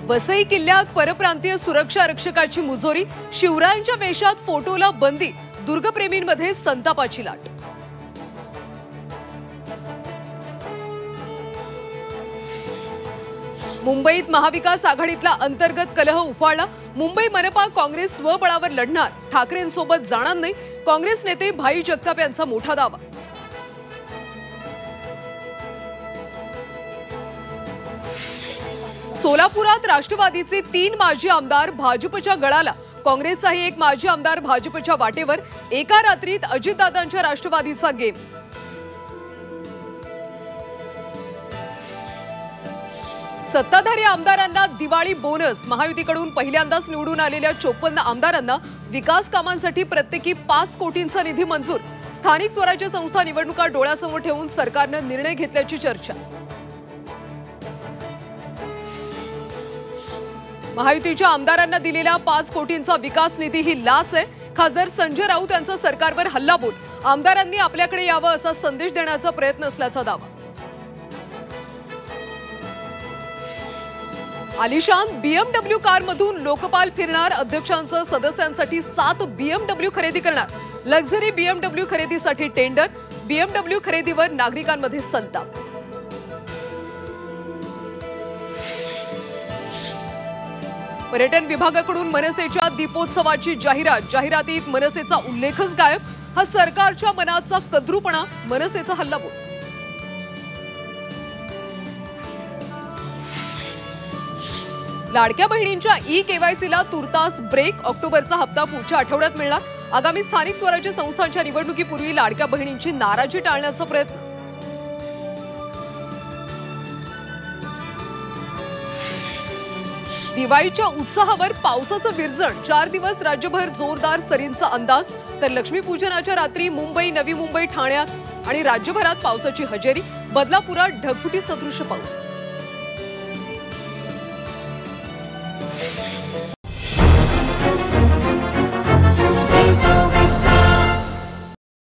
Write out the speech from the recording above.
वसई किल्ल्यात परप्रांतीय सुरक्षा रक्षकाची मुजोरी, शिवरायांच्या वेशात फोटोला बंदी, दुर्गप्रेमींमध्ये संतापाची लाट। मुंबईत महाविकास आघाडीतला अंतर्गत कलह उफाळला। मुंबई मनपा काँग्रेस स्वबळावर लढणार, ठाकरेंसोबत जाणार नाही, काँग्रेस नेते भाई जगताप यांचा मोठा दावा। सोलापुरात राष्ट्रवादीचे 3 माजी आमदार भाजपच्या गळाला, काँग्रेसचाही एक माजी आमदार भाजपच्या वाटेवर। एका रात्रीत अजितदादांच्या राष्ट्रवादीचा गेम। सत्ताधारी आमदारांना दिवाळी बोनस, महायुतीकडून पहिल्यांदाच निवडून आलेल्या 54 आमदारांना विकास कामांसाठी प्रत्येकी 5 कोटींचा निधी मंजूर। स्थानिक स्वराज्य संस्था निवडणुका डोळ्यासमोर ठेवून सरकारनं निर्णय घेतल्याची चर्चा। महायुतीच्या आमदारांना दिलेला 5 कोटींचा विकास निधी ही लाच आहे। खासदार संजय राऊत यांचा सरकारवर हल्लाबोल, आमदारांनी आपल्याकडे यावं असा संदेश देण्याचा प्रयत्न असल्याचा दावा। आलिशान BMW कारमधून लोकपाल फिरणार, अध्यक्षांसह सदस्यांसाठी 7 BMW खरेदी करणार। लक्झरी BMW खरेदीसाठी टेंडर, BMW खरेदीवर नागरिकांमध्ये संताप। पर्यटन विभागाकडून मनसेच्या दीपोत्सवाची जाहिरात, जाहिरातीत मनसेचा उल्लेखच गायब। हा सरकारच्या मनाचा कद्रूपणा, मनसेचा हल्लाबोल। लाडक्या बहिणींच्या ई-केवायसीला तुर्तास ब्रेक, ऑक्टोबरचा हप्ता पुढच्या आठवड्यात मिळणार। आगामी स्थानिक स्वराज्य संस्थांच्या निवडणुकीपूर्वी लाडक्या बहिणींची नाराजी टाळण्याचा प्रयत्न। दिवाळीच्या उत्साहावर पावसाचं विरजण, 4 दिवस राज्यभर जोरदार सरींचा अंदाज। तर लक्ष्मीपूजनाच्या रात्री मुंबई, नवी मुंबई, ठाण्यात आणि राज्यभरात पावसाची हजेरी। बदलापुरात ढगफुटी सदृश पाऊस।